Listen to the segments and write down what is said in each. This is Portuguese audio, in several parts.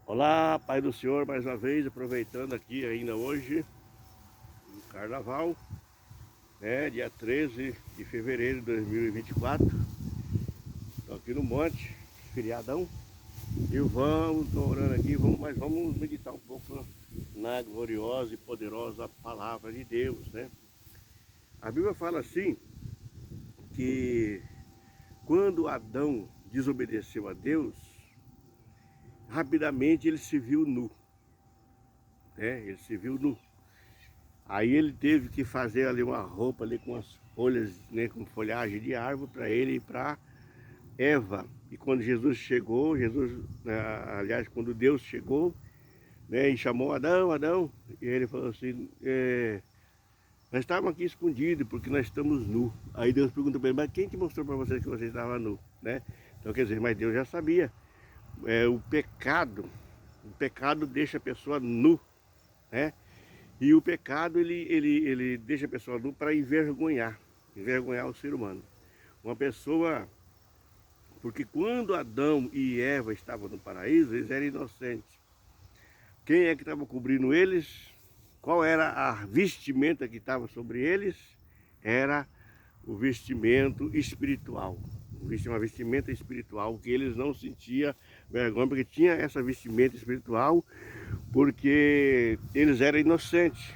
Olá, Pai do Senhor, mais uma vez, aproveitando aqui ainda hoje, no Carnaval, né, dia 13 de fevereiro de 2024. Estou aqui no monte, feriadão, e tô orando aqui, mas vamos meditar um pouco na gloriosa e poderosa palavra de Deus, né? A Bíblia fala assim, que quando Adão desobedeceu a Deus, rapidamente ele se viu nu, né? Ele se viu nu. Aí ele teve que fazer ali uma roupa ali com as folhas, né, com folhagem de árvore para ele e para Eva. E quando Jesus chegou, aliás, quando Deus chegou, né, e chamou Adão, Adão, e ele falou assim, nós estávamos aqui escondidos porque nós estamos nu. Aí Deus perguntou para ele, mas quem que mostrou para você que você estava nu, né? Então quer dizer, mas Deus já sabia. O pecado deixa a pessoa nu, né? E o pecado, ele deixa a pessoa nu para envergonhar o ser humano. Uma pessoa, porque quando Adão e Eva estavam no paraíso, eles eram inocentes. Quem é que estava cobrindo eles? Qual era a vestimenta que estava sobre eles? Era o vestimento espiritual. Uma vestimenta espiritual que eles não sentiam vergonha, porque tinha essa vestimenta espiritual, porque eles eram inocentes.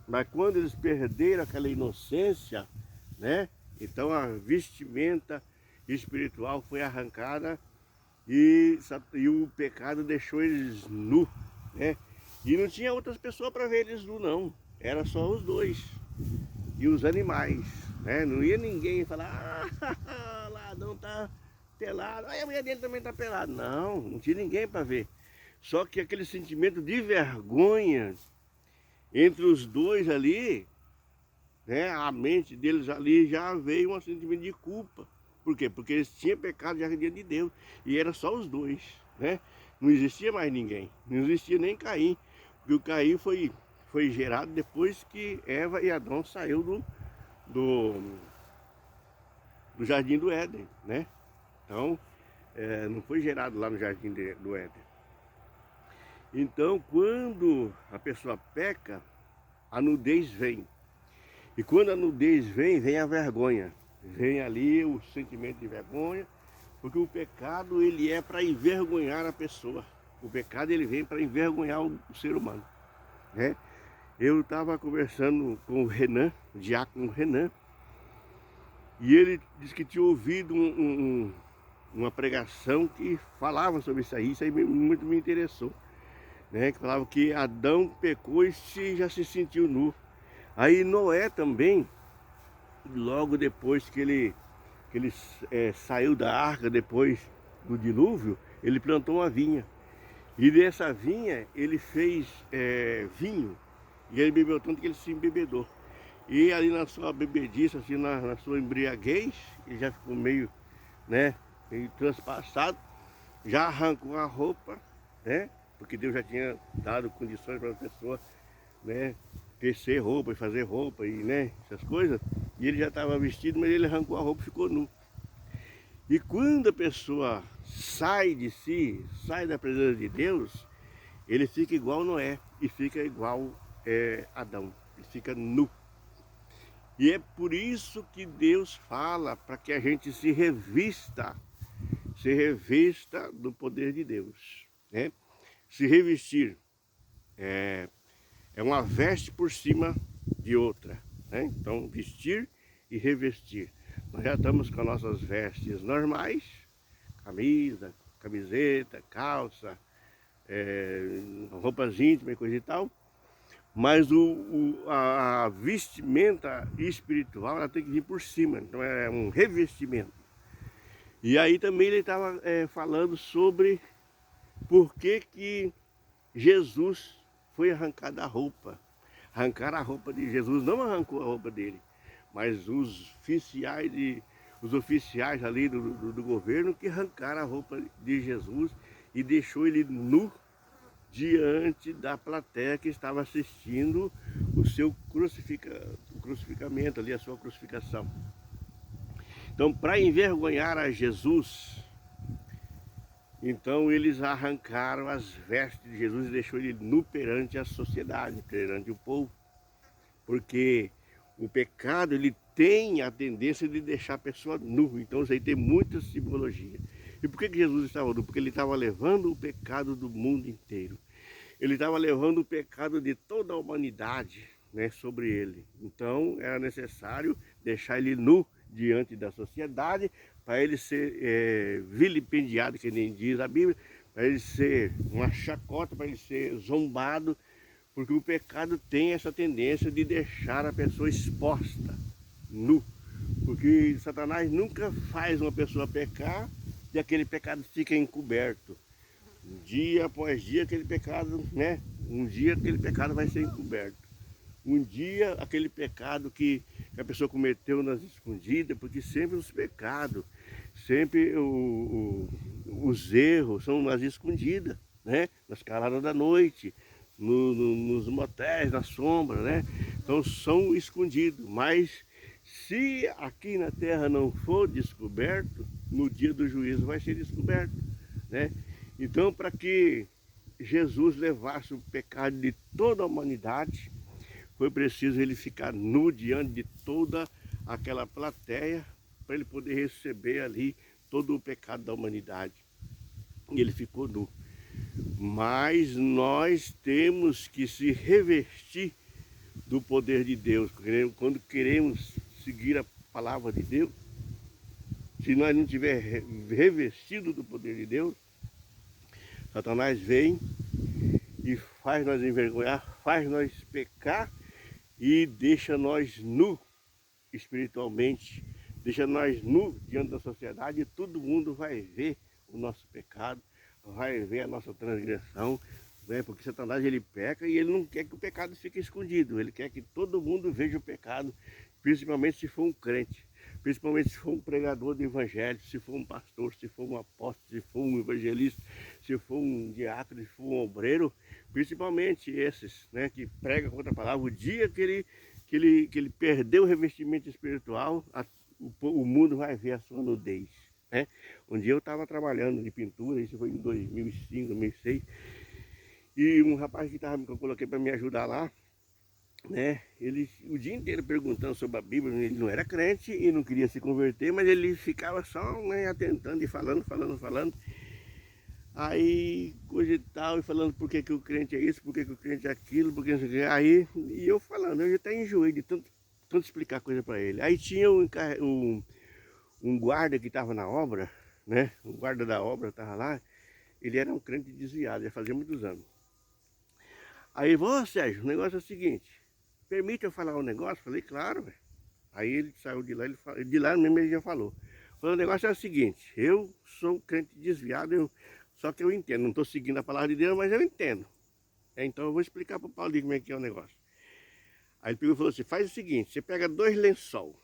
Mas quando eles perderam aquela inocência, né? Então a vestimenta espiritual foi arrancada e o pecado deixou eles nu, né? E não tinha outras pessoas para ver eles nu, não. Era só os dois e os animais, né? Não ia ninguém falar, ah, Ladrão tá pelado, aí a mulher dele também tá pelada. Não, não tinha ninguém para ver. Só que aquele sentimento de vergonha entre os dois ali, né? A mente deles ali já veio um sentimento de culpa. Por quê? Porque eles tinham pecado já diante de Deus. E era só os dois, né? Não existia mais ninguém. Não existia nem Caim. Porque o Caim foi gerado depois que Eva e Adão saiu do, do Jardim do Éden, né? Então, não foi gerado lá no Jardim do Éden. Então, quando a pessoa peca, a nudez vem. E quando a nudez vem a vergonha. Vem ali o sentimento de vergonha, porque o pecado ele é para envergonhar a pessoa. O pecado ele vem para envergonhar o ser humano, né? Eu estava conversando com o Renan, o diácono Renan, e ele disse que tinha ouvido uma pregação que falava sobre isso aí muito me interessou, né? Que falava que Adão pecou e já se sentiu nu. Aí Noé também, logo depois que ele saiu da arca, depois do dilúvio, ele plantou uma vinha. E dessa vinha ele fez vinho. E ele bebeu tanto que ele se embebedou. E ali na sua bebediça, assim, na sua embriaguez, ele já ficou né, meio transpassado, já arrancou a roupa, né? Porque Deus já tinha dado condições para a pessoa, né, tecer roupa e fazer roupa e, né, essas coisas. E ele já estava vestido, mas ele arrancou a roupa e ficou nu. E quando a pessoa sai de si, sai da presença de Deus, ele fica igual Noé e fica igual Adão, ele fica nu. E é por isso que Deus fala para que a gente se revista do poder de Deus, né? Se revestir é uma veste por cima de outra, né? Então, vestir e revestir. Nós já estamos com as nossas vestes normais, camisa, camiseta, calça, roupas íntimas e coisa e tal. Mas a vestimenta espiritual ela tem que vir por cima, então é um revestimento. E aí também ele estava falando sobre por que Jesus foi arrancado a roupa. Arrancaram a roupa de Jesus, não arrancou a roupa dele, mas os oficiais ali do governo que arrancaram a roupa de Jesus e deixou ele nu diante da plateia que estava assistindo o seu crucificamento ali, a sua crucificação. Então, para envergonhar a Jesus, Então eles arrancaram as vestes de Jesus e deixou ele nu perante a sociedade, perante o povo. Porque o pecado, ele tem a tendência de deixar a pessoa nu. Então isso aí tem muita simbologia. E por que Jesus estava nu? Porque ele estava levando o pecado do mundo inteiro. Ele estava levando o pecado de toda a humanidade, né, sobre ele. Então era necessário deixar ele nu diante da sociedade, para ele ser vilipendiado, que nem diz a Bíblia, para ele ser uma chacota, para ele ser zombado, porque o pecado tem essa tendência de deixar a pessoa exposta, nu. Porque Satanás nunca faz uma pessoa pecar e aquele pecado fica encoberto. Dia após dia aquele pecado, né? Um dia aquele pecado vai ser encoberto. Um dia aquele pecado que a pessoa cometeu nas escondidas, porque sempre os pecados, sempre os erros são nas escondidas, né? Nas caladas da noite, nos motéis, na sombra, né? Então são escondidos, mas se aqui na terra não for descoberto, no dia do juízo vai ser descoberto, né? Então, para que Jesus levasse o pecado de toda a humanidade, foi preciso ele ficar nu diante de toda aquela plateia, para ele poder receber ali todo o pecado da humanidade. E ele ficou nu. Mas nós temos que se revestir do poder de Deus. Quando queremos seguir a palavra de Deus, se nós não tiver revestido do poder de Deus, Satanás vem e faz nós envergonhar, faz nós pecar e deixa nós nu espiritualmente, deixa nós nu diante da sociedade, e todo mundo vai ver o nosso pecado, vai ver a nossa transgressão, né? Porque Satanás ele peca e ele não quer que o pecado fique escondido, ele quer que todo mundo veja o pecado, principalmente se for um crente. Principalmente se for um pregador do evangelho, se for um pastor, se for um apóstolo, se for um evangelista, se for um diácono, se for um obreiro, principalmente esses, né, que pregam contra a palavra, o dia que ele perdeu o revestimento espiritual, o mundo vai ver a sua nudez, né? Um dia eu estava trabalhando de pintura, isso foi em 2005, 2006, e um rapaz que eu coloquei para me ajudar lá, né? Ele o dia inteiro perguntando sobre a Bíblia, ele não era crente e não queria se converter, mas ele ficava só, né, atentando e falando. Aí coisa e tal, e falando por que o crente é isso, por que o crente é aquilo, por que não sei o quê. Aí, e eu falando, eu já até enjoei de tanto explicar coisa para ele. Aí tinha um guarda que estava na obra, né? O guarda da obra estava lá, ele era um crente desviado, já fazia muitos anos. Aí ele falou: ô Sérgio, o negócio é o seguinte, permite eu falar um negócio? Falei, claro, velho. Aí ele saiu de lá, de lá mesmo ele já falou. Falei, o negócio é o seguinte, eu sou um crente desviado, só que eu entendo, não estou seguindo a palavra de Deus, mas eu entendo. Então eu vou explicar para o Paulinho como é que é o negócio. Aí ele pegou e falou assim, faz o seguinte, você pega 2 lençol,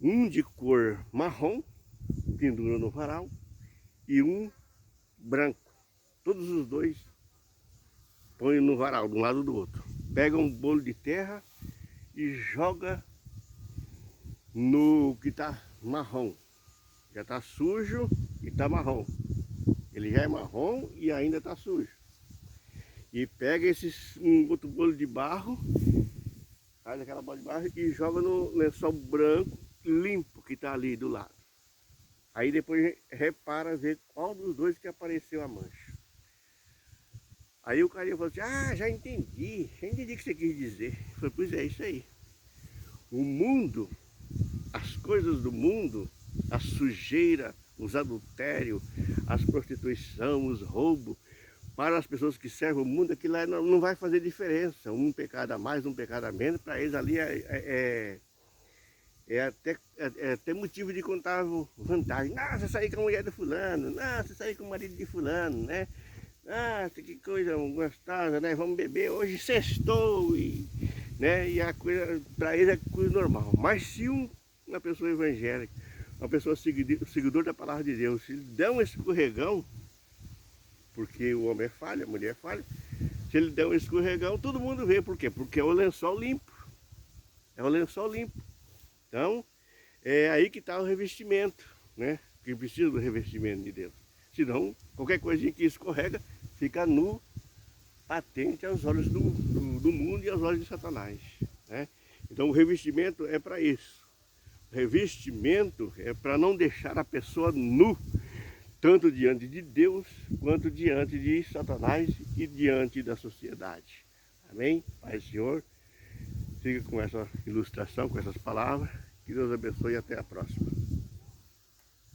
um de cor marrom, pendura no varal, e um branco. Todos os 2 põe no varal, de um lado do outro. Pega um bolo de terra e joga no que está marrom. Já está sujo e está marrom. Ele já é marrom e ainda está sujo. E pega um outro bolo de barro, faz aquela bola de barro e joga no lençol branco limpo que está ali do lado. Aí depois repara ver qual dos 2 que apareceu a mancha. Aí o cara falou assim, já entendi o que você quis dizer. Eu falei, pois é, isso aí. O mundo, as coisas do mundo, a sujeira, os adultérios, as prostituição, os roubos, para as pessoas que servem o mundo, aquilo lá não vai fazer diferença. Um pecado a mais, um pecado a menos, para eles ali é até motivo de contar vantagem. Você sair com a mulher do fulano, você sair com o marido de fulano, né? Que coisa gostosa, né? Vamos beber, hoje sextou, né? E a coisa, para eles é coisa normal. Mas se uma pessoa evangélica, uma pessoa seguidor da palavra de Deus, se ele der um escorregão, porque o homem é falha, a mulher é falha, se ele der um escorregão, todo mundo vê. Por quê? Porque é o lençol limpo. É o lençol limpo. Então, é aí que está o revestimento, né? que precisa do revestimento de Deus. Senão, qualquer coisinha que escorrega, fica nu, patente aos olhos do mundo e aos olhos de Satanás, né? Então o revestimento é para isso. O revestimento é para não deixar a pessoa nu, tanto diante de Deus, quanto diante de Satanás e diante da sociedade. Amém? Pai Senhor, fica com essa ilustração, com essas palavras. Que Deus abençoe e até a próxima.